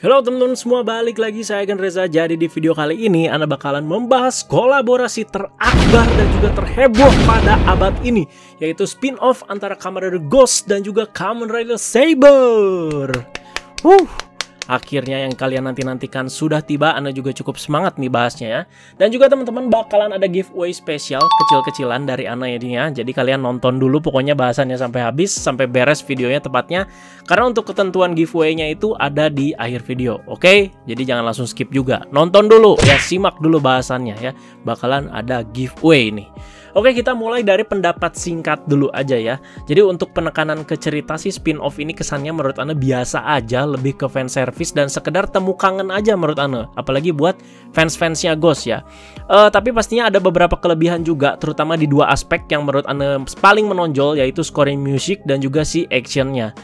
Halo teman-teman semua, balik lagi saya Gen Reza. Jadi di video kali ini Anda bakalan membahas kolaborasi terakbar dan juga terheboh pada abad ini, yaitu spin-off antara Kamen Rider Ghost dan juga Kamen Rider Saber. Akhirnya yang kalian nanti-nantikan sudah tiba. Anda juga cukup semangat nih bahasnya ya. Dan juga teman-teman bakalan ada giveaway spesial kecil-kecilan dari Ana ini ya. Jadi kalian nonton dulu pokoknya bahasannya sampai habis, sampai beres videonya tepatnya. Karena untuk ketentuan giveaway-nya itu ada di akhir video. Oke? Jadi jangan langsung skip juga. Nonton dulu ya, simak dulu bahasannya ya. Bakalan ada giveaway nih. Oke, kita mulai dari pendapat singkat dulu aja ya. Jadi untuk penekanan ke cerita si spin-off ini kesannya menurut Anda biasa aja, lebih ke fan service dan sekedar temu kangen aja menurut Anda. Apalagi buat fans-fansnya Ghost ya. Tapi pastinya ada beberapa kelebihan juga, terutama di dua aspek yang menurut Anda paling menonjol, yaitu scoring music dan juga si actionnya.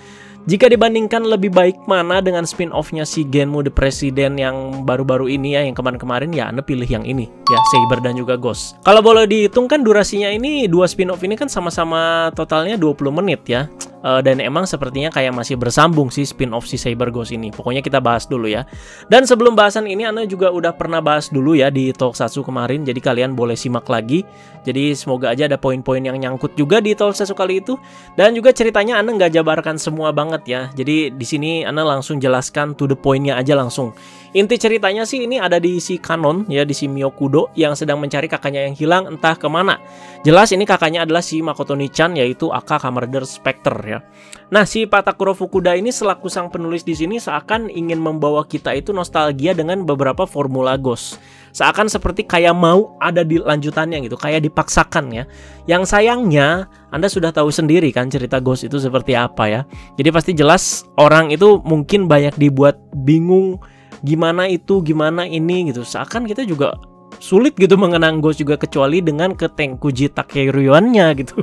Jika dibandingkan lebih baik mana dengan spin-off-nya si Genmu The President yang baru-baru ini ya, yang kemarin-kemarin ya, Anda pilih yang ini ya, Saber dan juga Ghost. Kalau boleh dihitung kan durasinya ini, dua spin-off ini kan sama-sama totalnya 20 menit ya. Dan emang sepertinya kayak masih bersambung sih spin-off si Saber Ghost ini. Pokoknya kita bahas dulu ya. Dan sebelum bahasan ini, Anda juga udah pernah bahas dulu ya di Tokusatsu kemarin. Jadi kalian boleh simak lagi. Jadi semoga aja ada poin-poin yang nyangkut juga di Tokusatsu kali itu. Dan juga ceritanya Anda nggak jabarkan semua banget ya. Jadi di sini Anda langsung jelaskan to the point-nya aja langsung. Inti ceritanya sih ini ada di si Kanon ya, di si Miyokudo yang sedang mencari kakaknya yang hilang entah kemana. Jelas ini kakaknya adalah si Makoto Nichan, yaitu aka Kamen Rider Spectre ya. Nah, si Patakuro Fukuda ini selaku sang penulis di sini seakan ingin membawa kita itu nostalgia dengan beberapa formula Ghost. Seakan seperti kayak mau ada di lanjutannya gitu, kayak dipaksakan ya. Yang sayangnya Anda sudah tahu sendiri kan cerita Ghost itu seperti apa ya. Jadi pasti jelas orang itu mungkin banyak dibuat bingung gimana itu, gimana ini gitu. Seakan kita juga sulit gitu mengenang Ghost juga, kecuali dengan ke Tenkuji Takeruan-nya gitu.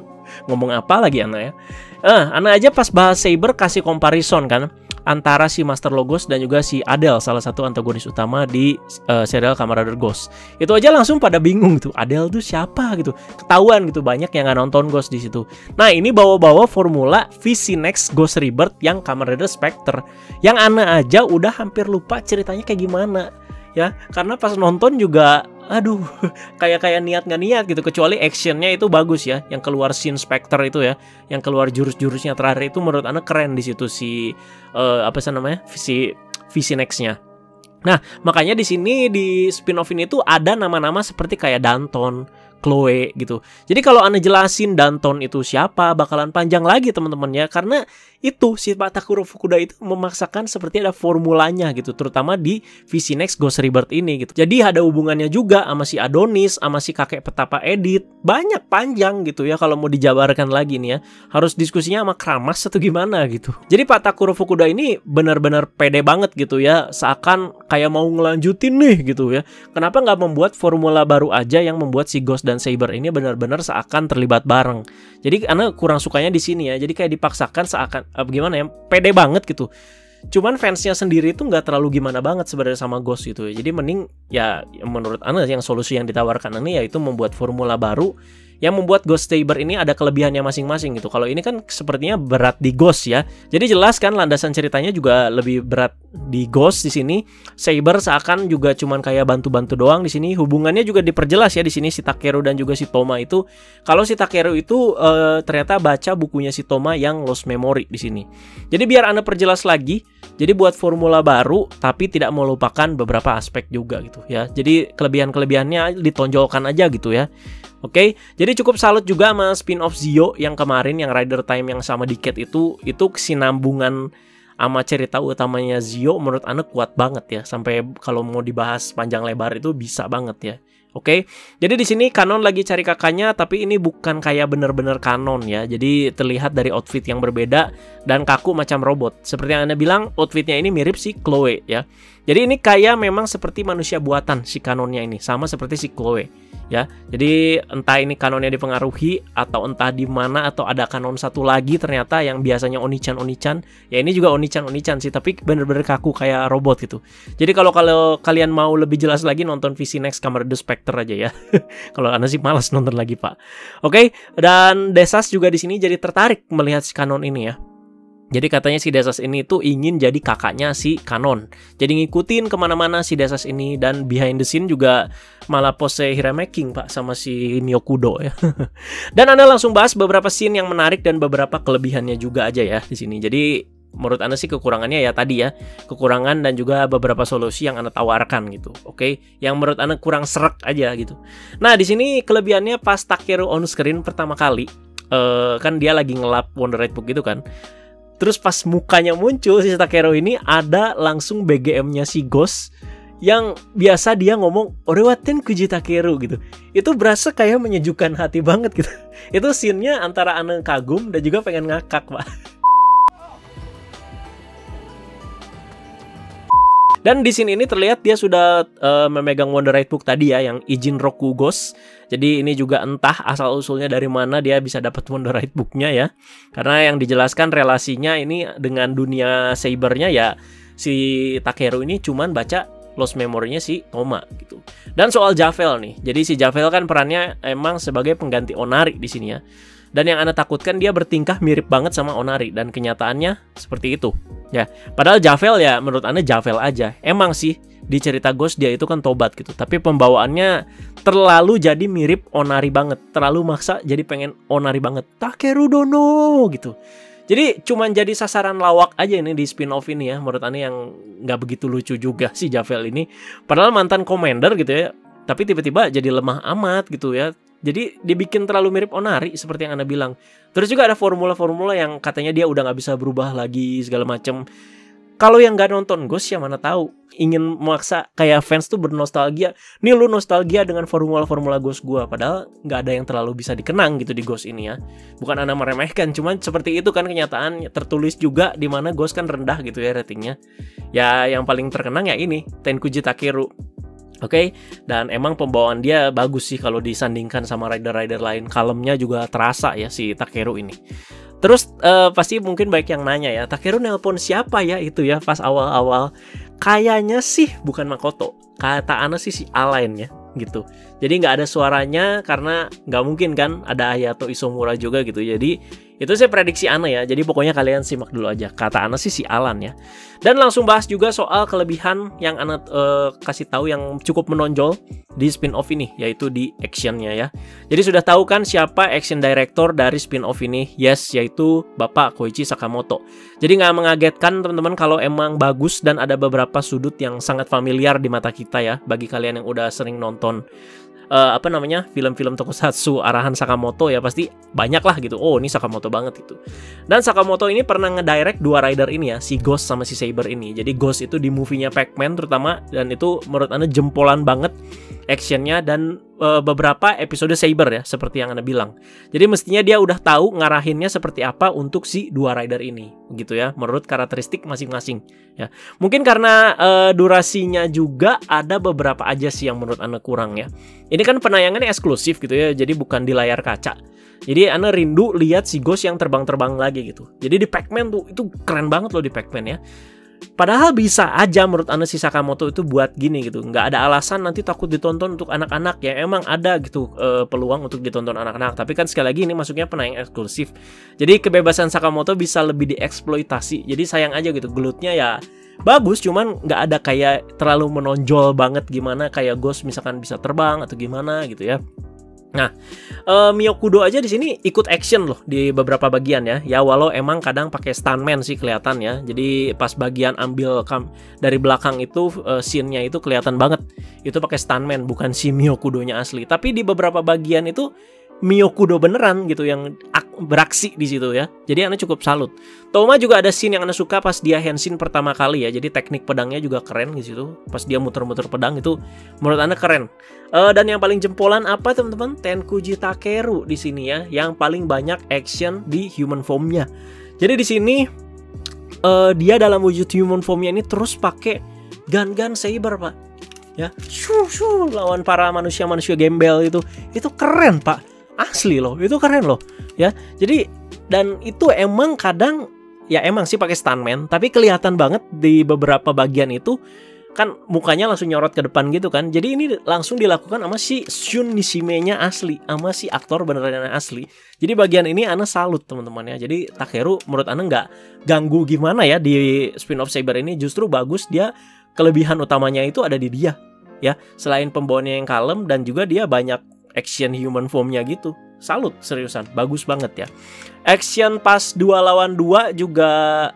Ngomong apa lagi Ana ya? Ana aja pas bahas Saber kasih comparison kan antara si Master Logos dan juga si Adele, salah satu antagonis utama di serial Kamen Rider Ghost. Itu aja langsung pada bingung gitu. Adele tuh siapa gitu? Ketahuan gitu, banyak yang nggak nonton Ghost di situ. Nah, ini bawa-bawa formula VC Next Ghost Rebirth yang Kamen Rider Spectre. Yang Ana aja udah hampir lupa ceritanya kayak gimana. Ya, karena pas nonton juga aduh, kayak niat nggak niat gitu, kecuali actionnya itu bagus ya, yang keluar scene Spectre itu ya, yang keluar jurus-jurusnya terakhir itu menurut Anda keren di situ si apa sih namanya, VC Next-nya. Nah, makanya di sini di spin-off ini tuh ada nama-nama seperti kayak Danton, Chloe gitu. Jadi kalau Anda jelasin Danton itu siapa, bakalan panjang lagi teman-teman ya, karena itu si Patakuro Fukuda itu memaksakan seperti ada formulanya gitu, terutama di VC Next Ghost Rebirth ini gitu. Jadi ada hubungannya juga sama si Adonis, sama si kakek petapa Edith. Banyak panjang gitu ya kalau mau dijabarkan lagi nih ya. Harus diskusinya sama Kramas atau gimana gitu. Jadi Patakuro Fukuda ini benar-benar pede banget gitu ya, seakan kayak mau ngelanjutin nih gitu ya. Kenapa nggak membuat formula baru aja yang membuat si Ghost dan Saber ini benar-benar seakan terlibat bareng. Jadi Ana kurang sukanya di sini ya. Jadi kayak dipaksakan seakan gimana ya, pede banget gitu. Cuman fansnya sendiri itu nggak terlalu gimana banget sebenarnya sama Ghost gitu ya. Jadi mending ya menurut Ana yang solusi yang ditawarkan ini yaitu membuat formula baru yang membuat Ghost Saber ini ada kelebihannya masing-masing gitu. Kalau ini kan sepertinya berat di Ghost ya. Jadi jelas kan landasan ceritanya juga lebih berat di Ghost di sini. Saber seakan juga cuman kayak bantu-bantu doang di sini. Hubungannya juga diperjelas ya di sini si Takeru dan juga si Toma itu. Kalau si Takeru itu ternyata baca bukunya si Toma yang Lost Memory di sini. Jadi biar Anda perjelas lagi, jadi buat formula baru tapi tidak melupakan beberapa aspek juga gitu ya. Jadi kelebihan-kelebihannya ditonjolkan aja gitu ya. Oke, jadi cukup salut juga sama spin-off Zio yang kemarin, yang Rider Time yang sama Diket itu kesinambungan sama cerita utamanya Zio menurut Anda kuat banget ya, sampai kalau mau dibahas panjang lebar itu bisa banget ya. Oke, jadi di sini Kanon lagi cari kakaknya, tapi ini bukan kayak bener-bener Kanon ya. Jadi terlihat dari outfit yang berbeda dan kaku macam robot. Seperti yang Anda bilang, outfitnya ini mirip si Chloe ya. Jadi ini kayak memang seperti manusia buatan si Kanonnya ini, sama seperti si Chloe ya. Jadi entah ini Kanonnya dipengaruhi atau entah di mana, atau ada Kanon satu lagi ternyata yang biasanya Onichan. Ya ini juga Onichan sih, tapi bener-bener kaku kayak robot gitu. Jadi kalau kalian mau lebih jelas lagi, nonton VC Next Kamen Rider Spectre aja ya. Kalau Anda sih malas nonton lagi Pak. Oke, dan Desas juga di sini jadi tertarik melihat si Kanon ini ya. Jadi katanya si Desas ini tuh ingin jadi kakaknya si Kanon. Jadi ngikutin kemana-mana si Desas ini. Dan behind the scene juga malah pose hiramaking Pak sama si Miyokudo ya. Dan Anda langsung bahas beberapa scene yang menarik dan beberapa kelebihannya juga aja ya di sini. Jadi menurut Anda sih kekurangannya ya tadi ya. Kekurangan dan juga beberapa solusi yang Anda tawarkan gitu. Oke, yang menurut Anda kurang serak aja gitu. Nah, di sini kelebihannya pas Takeru on screen pertama kali, kan dia lagi ngelap Wonder Right Book gitu kan. Terus pas mukanya muncul si Takeru ini ada langsung BGM-nya si Ghost yang biasa dia ngomong Orewaten Kuji Takeru gitu. Itu berasa kayak menyejukkan hati banget gitu. Itu scene-nya antara Anda kagum dan juga pengen ngakak, Pak. Dan di sini ini terlihat dia sudah memegang Wonder Right Book tadi ya, yang Ijin Roku Ghost. Jadi ini juga entah asal-usulnya dari mana dia bisa dapat Wonder Right Book-nya ya. Karena yang dijelaskan relasinya ini dengan dunia Saber-nya ya, si Takeru ini cuman baca lost memory-nya si Toma gitu. Dan soal Javel nih. Jadi si Javel kan perannya emang sebagai pengganti Onari di sini ya. Dan yang Anda takutkan dia bertingkah mirip banget sama Onari, dan kenyataannya seperti itu. Ya, padahal Javel ya menurut Anda Javel aja. Emang sih di cerita Ghost dia itu kan tobat gitu, tapi pembawaannya terlalu jadi mirip Onari banget, terlalu maksa jadi pengen Onari banget. Takeru dono gitu. Jadi cuman jadi sasaran lawak aja ini di spin-off ini ya. Menurut Anda yang nggak begitu lucu juga si Javel ini. Padahal mantan commander gitu ya, tapi tiba-tiba jadi lemah amat gitu ya. Jadi dibikin terlalu mirip Onari seperti yang Anda bilang. Terus juga ada formula-formula yang katanya dia udah nggak bisa berubah lagi segala macem. Kalau yang nggak nonton Ghost ya mana tahu, ingin memaksa kayak fans tuh bernostalgia. Nih lu nostalgia dengan formula-formula Ghost gua, padahal nggak ada yang terlalu bisa dikenang gitu di Ghost ini ya. Bukan Anda meremehkan, cuman seperti itu kan kenyataan tertulis juga di mana Ghost kan rendah gitu ya ratingnya. Ya yang paling terkenang ya ini Tenkuji Takeru. Oke, dan emang pembawaan dia bagus sih kalau disandingkan sama rider-rider lain. Kalemnya juga terasa ya si Takeru ini. Terus pasti mungkin baik yang nanya ya, Takeru nelpon siapa ya itu ya pas awal-awal. Kayaknya sih bukan Makoto. Kata Ana sih si Alain ya gitu. Jadi nggak ada suaranya karena nggak mungkin kan ada Hayato Isomura juga gitu. Jadi itu saya prediksi Ana ya. Jadi pokoknya kalian simak dulu aja. Kata Ana sih si Alan ya. Dan langsung bahas juga soal kelebihan yang Ana kasih tahu yang cukup menonjol di spin-off ini, yaitu di actionnya ya. Jadi sudah tahu kan siapa action director dari spin-off ini? Yes, yaitu Bapak Koichi Sakamoto. Jadi nggak mengagetkan teman-teman kalau emang bagus dan ada beberapa sudut yang sangat familiar di mata kita ya. Bagi kalian yang udah sering nonton film-film tokusatsu arahan Sakamoto ya pasti banyak lah gitu. Oh ini Sakamoto banget gitu. Dan Sakamoto ini pernah ngedirect dua rider ini ya, si Ghost sama si Saber ini. Jadi Ghost itu di movie-nya Pac-Man terutama, dan itu menurut Anda jempolan banget actionnya dan beberapa episode Saber ya seperti yang Anda bilang. Jadi mestinya dia udah tahu ngarahinnya seperti apa untuk si dua rider ini gitu ya, menurut karakteristik masing-masing ya. Mungkin karena durasinya juga ada beberapa aja sih yang menurut Anda kurang ya. Ini kan penayangannya eksklusif gitu ya, jadi bukan di layar kaca. Jadi Anda rindu lihat si Ghost yang terbang-terbang lagi gitu. Jadi di Pac-Man tuh itu keren banget loh di Pac-Man ya. Padahal bisa aja menurut Anda si Sakamoto itu buat gini gitu. Nggak ada alasan nanti takut ditonton untuk anak-anak ya. Emang ada gitu peluang untuk ditonton anak-anak. Tapi kan sekali lagi ini masuknya penayang eksklusif. Jadi kebebasan Sakamoto bisa lebih dieksploitasi. Jadi sayang aja gitu. Gelutnya ya bagus, cuman nggak ada kayak terlalu menonjol banget gimana kayak Ghost misalkan bisa terbang atau gimana gitu ya. Nah, Miyokudo aja di sini ikut action loh di beberapa bagian ya. Ya walau emang kadang pakai stuntman sih kelihatan ya. Jadi pas bagian ambil dari belakang itu scene-nya itu kelihatan banget. Itu pakai stuntman bukan si Miyokudonya asli. Tapi di beberapa bagian itu Miyokudo beneran gitu yang beraksi di situ ya. Jadi Anda cukup salut. Toma juga ada scene yang Anda suka pas dia henshin pertama kali ya. Jadi teknik pedangnya juga keren di situ. Pas dia muter-muter pedang itu menurut Anda keren. Dan yang paling jempolan apa teman-teman? Tenkuji Takeru di sini ya, yang paling banyak action di human form-nya. Jadi di sini dia dalam wujud human form-nya ini terus pakai gun saber, Pak. Ya, shoo lawan para manusia-manusia gembel itu keren, Pak. Asli loh, itu keren loh ya. Jadi dan itu emang kadang ya emang sih pakai stuntman, tapi kelihatan banget di beberapa bagian itu kan mukanya langsung nyorot ke depan gitu kan. Jadi ini langsung dilakukan sama si Shun Nishime-nya asli, sama si aktor beneran asli. Jadi bagian ini Ana salut teman-teman ya. Jadi Takeru menurut Ana nggak ganggu gimana ya di spin-off Saber ini, justru bagus. Dia kelebihan utamanya itu ada di dia ya. Selain pembawaannya yang kalem dan juga dia banyak action human form-nya gitu. Salut, seriusan, bagus banget ya. Action pas 2 lawan 2 juga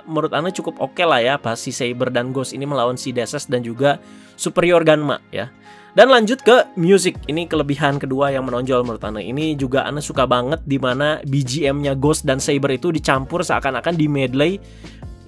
menurut Ana cukup oke lah ya, pas si Saber dan Ghost ini melawan si Deses dan juga Superior Ganma ya. Dan lanjut ke music, ini kelebihan kedua yang menonjol menurut Ana. Ini juga Ana suka banget dimana BGM-nya Ghost dan Saber itu dicampur seakan-akan di medley.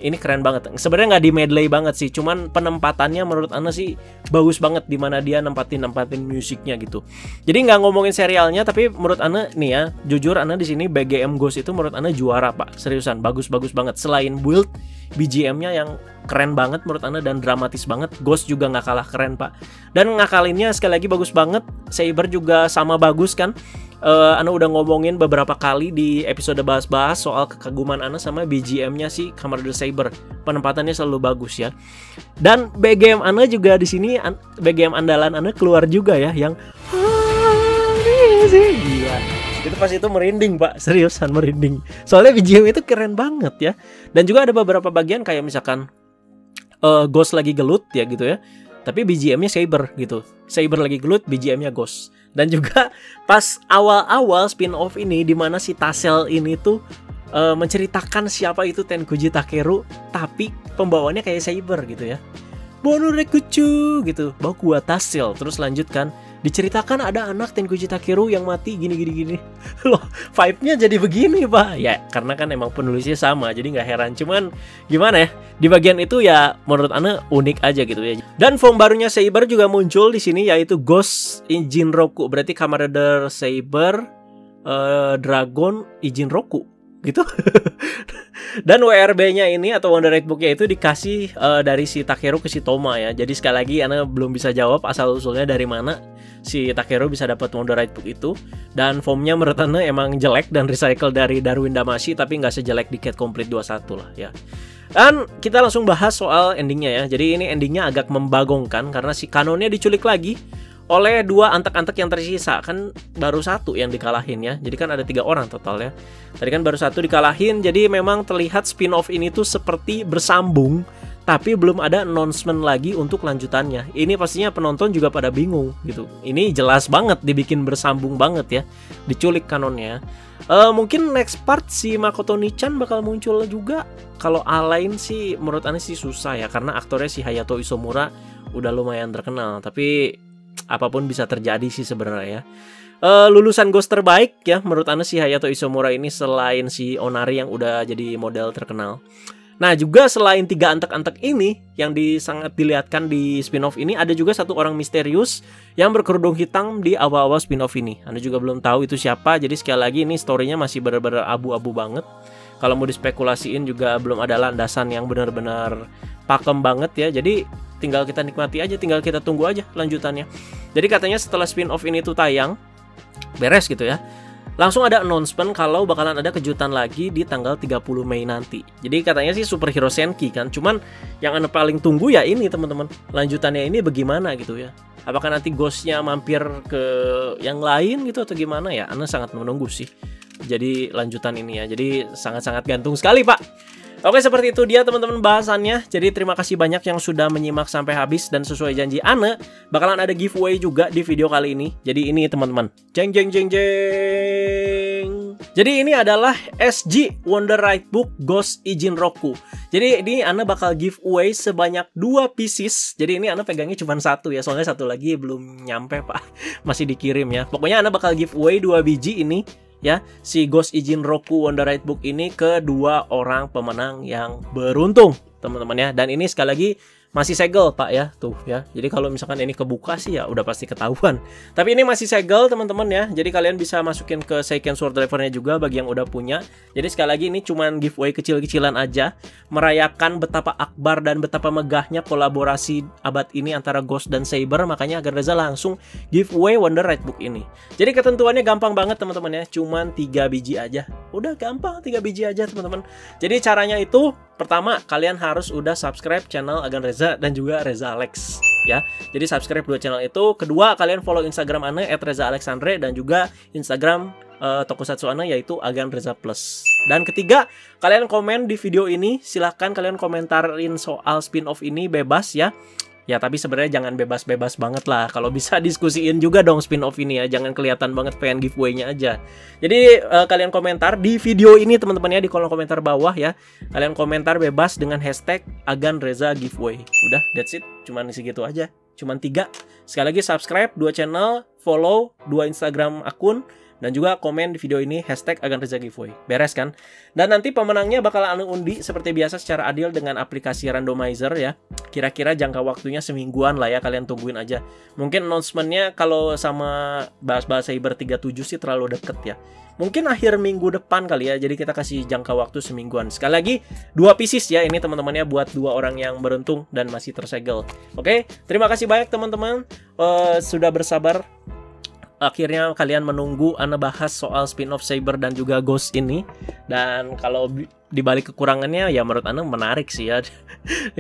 Ini keren banget. Sebenarnya nggak di medley banget sih, cuman penempatannya menurut Ana sih bagus banget dimana dia nempatin musiknya gitu. Jadi nggak ngomongin serialnya, tapi menurut Ana nih ya, jujur Ana di sini BGM Ghost itu menurut Ana juara pak, seriusan bagus banget. Selain build, BGM-nya yang keren banget menurut Ana dan dramatis banget. Ghost juga nggak kalah keren pak. Dan ngakalinnya sekali lagi bagus banget. Saber juga sama bagus kan. Ana udah ngomongin beberapa kali di episode bahas-bahas soal kekaguman Ana sama BGM-nya si Kamen Rider Saber. Penempatannya selalu bagus ya. Dan BGM Ana juga di sini, BGM andalan Ana keluar juga ya, yang gila. Itu pas itu merinding pak, seriusan merinding. Soalnya BGM itu keren banget ya. Dan juga ada beberapa bagian kayak misalkan Ghost lagi gelut ya gitu ya, tapi BGM-nya Saber gitu. Saber lagi gelut, BGM-nya Ghost. Dan juga pas awal-awal spin-off ini, dimana si Tassel ini tuh menceritakan siapa itu Tenkuji Takeru, tapi pembawaannya kayak Saber gitu ya. Bonorekuchu gitu, baku wa Tassel. Terus lanjutkan, diceritakan ada anak Tenkuji Takeru yang mati gini. Loh, vibe-nya jadi begini pak. Ya karena kan emang penulisnya sama, jadi nggak heran. Cuman gimana ya, di bagian itu ya menurut Ana unik aja gitu ya. Dan form barunya Saber juga muncul di sini, yaitu Ghost Ijinroku. Berarti Kamen Rider Saber Dragon Ijinroku gitu. Dan WRB-nya ini atau Wonder Right Book-nya itu dikasih dari si Takeru ke si Toma ya. Jadi sekali lagi Ana belum bisa jawab asal usulnya dari mana si Takeru bisa dapat Wonder Right Book itu. Dan formnya menurut Ana emang jelek dan recycle dari Darwin Damacy, tapi nggak sejelek di Cat Complete 21 lah ya. Dan kita langsung bahas soal endingnya ya. Jadi ini endingnya agak membagongkan karena si Kanonnya diculik lagi oleh 2 antek-antek yang tersisa. Kan baru 1 yang dikalahin ya. Jadi kan ada 3 orang total ya. Tadi kan baru 1 dikalahin. Jadi memang terlihat spin-off ini tuh seperti bersambung, tapi belum ada announcement lagi untuk lanjutannya. Ini pastinya penonton juga pada bingung gitu. Ini jelas banget dibikin bersambung banget ya, diculik kanonnya. Mungkin next part si Makoto Nichan bakal muncul juga. Kalau Alain sih menurut Ana sih susah ya, karena aktornya si Hayato Isomura udah lumayan terkenal. Tapi apapun bisa terjadi sih sebenarnya ya. Lulusan Ghost terbaik ya menurut Ana si Hayato Isomura ini, selain si Onari yang udah jadi model terkenal. Nah juga selain 3 antek-antek ini yang sangat dilihatkan di spin-off ini, ada juga 1 orang misterius yang berkerudung hitam di awal-awal spin-off ini. Anda juga belum tahu itu siapa, jadi sekali lagi ini story-nya masih benar-benar abu-abu banget. Kalau mau dispekulasiin juga belum ada landasan yang benar-benar pakem banget ya. Jadi tinggal kita nikmati aja, tinggal kita tunggu aja lanjutannya. Jadi katanya setelah spin-off ini tuh tayang, beres gitu ya, langsung ada announcement kalau bakalan ada kejutan lagi di tanggal 30 Mei nanti. Jadi katanya sih Superhero Senki kan. Cuman yang Anda paling tunggu ya ini teman-teman, lanjutannya ini bagaimana gitu ya. Apakah nanti Ghost-nya mampir ke yang lain gitu atau gimana ya? Anda sangat menunggu sih. Jadi lanjutan ini ya. Jadi sangat-sangat gantung sekali Pak. Oke, seperti itu dia teman-teman bahasannya. Jadi terima kasih banyak yang sudah menyimak sampai habis, dan sesuai janji Ana bakalan ada giveaway juga di video kali ini. Jadi ini teman-teman, jeng. Jadi ini adalah SG Wonder Right Book Ghost Ijinroku. Jadi ini Ana bakal giveaway sebanyak 2 pieces. Jadi ini Ana pegangnya cuma 1 ya, soalnya 1 lagi belum nyampe Pak, masih dikirim ya. Pokoknya Ana bakal giveaway 2 biji ini ya, si Ghost Ijinroku Wonder Right Book ini ke 2 orang pemenang yang beruntung teman-teman ya. Dan ini sekali lagi masih segel Pak ya, tuh ya. Jadi kalau misalkan ini kebuka sih ya udah pasti ketahuan. Tapi ini masih segel teman-teman ya. Jadi kalian bisa masukin ke Seiken Sword Driver-nya juga bagi yang udah punya. Jadi sekali lagi ini cuman giveaway kecil-kecilan aja, merayakan betapa akbar dan betapa megahnya kolaborasi abad ini antara Ghost dan Saber. Makanya Agan Reza langsung giveaway Wonder Right Book ini. Jadi ketentuannya gampang banget teman-teman ya, cuman 3 biji aja. Udah gampang, 3 biji aja teman-teman. Jadi caranya itu Pertama, kalian harus udah subscribe channel Agan Reza dan juga Reza Alex ya. Jadi subscribe dua channel itu. Kedua, kalian follow Instagram Ane @RezaAlexandre dan juga Instagram Tokusatsu Ane yaitu Agan Reza Plus. Dan ketiga, kalian komen di video ini. Silahkan kalian komentarin soal spin-off ini bebas ya. Ya tapi sebenarnya jangan bebas-bebas banget lah. Kalau bisa diskusiin juga dong spin-off ini ya. Jangan kelihatan banget pengen giveaway-nya aja. Jadi kalian komentar di video ini teman-teman ya, di kolom komentar bawah ya. Kalian komentar bebas dengan hashtag Agan Reza Giveaway. Udah, that's it. Cuman segitu aja. Cuman 3. Sekali lagi subscribe 2 channel, follow 2 Instagram akun, dan juga komen di video ini hashtag Agan Reza Giveaway. Beres kan? Dan nanti pemenangnya bakal Ane undi seperti biasa secara adil dengan aplikasi randomizer ya. Kira-kira jangka waktunya semingguan lah ya, kalian tungguin aja. Mungkin announcement-nya kalau sama bahas-bahas Saber 37 sih terlalu deket ya. Mungkin akhir minggu depan kali ya, jadi kita kasih jangka waktu semingguan. Sekali lagi, 2 pieces ya ini teman-temannya buat 2 orang yang beruntung dan masih tersegel. Oke, terima kasih banyak teman-teman sudah bersabar. Akhirnya kalian menunggu Ane bahas soal spin-off Saber dan juga Ghost ini. Dan kalau dibalik kekurangannya ya menurut Ane menarik sih ya.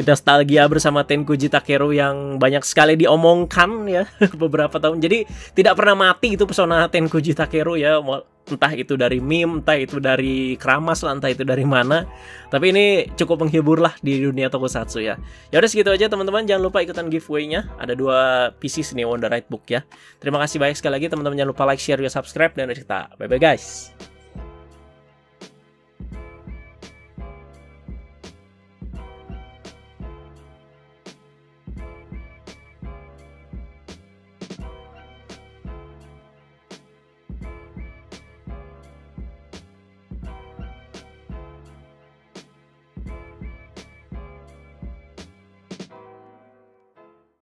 Nostalgia bersama Tenkuji Takeru yang banyak sekali diomongkan ya beberapa tahun. Jadi tidak pernah mati itu pesona Tenkuji Takeru ya. Entah itu dari meme, entah itu dari keramas lah, entah itu dari mana. Tapi ini cukup menghibur lah di dunia tokusatsu ya. Ya udah segitu aja teman-teman, jangan lupa ikutan giveaway-nya. Ada 2 pieces nih Wonder Right Book ya. Terima kasih banyak sekali lagi teman-teman, jangan lupa like, share, dan subscribe, dan kita bye bye guys.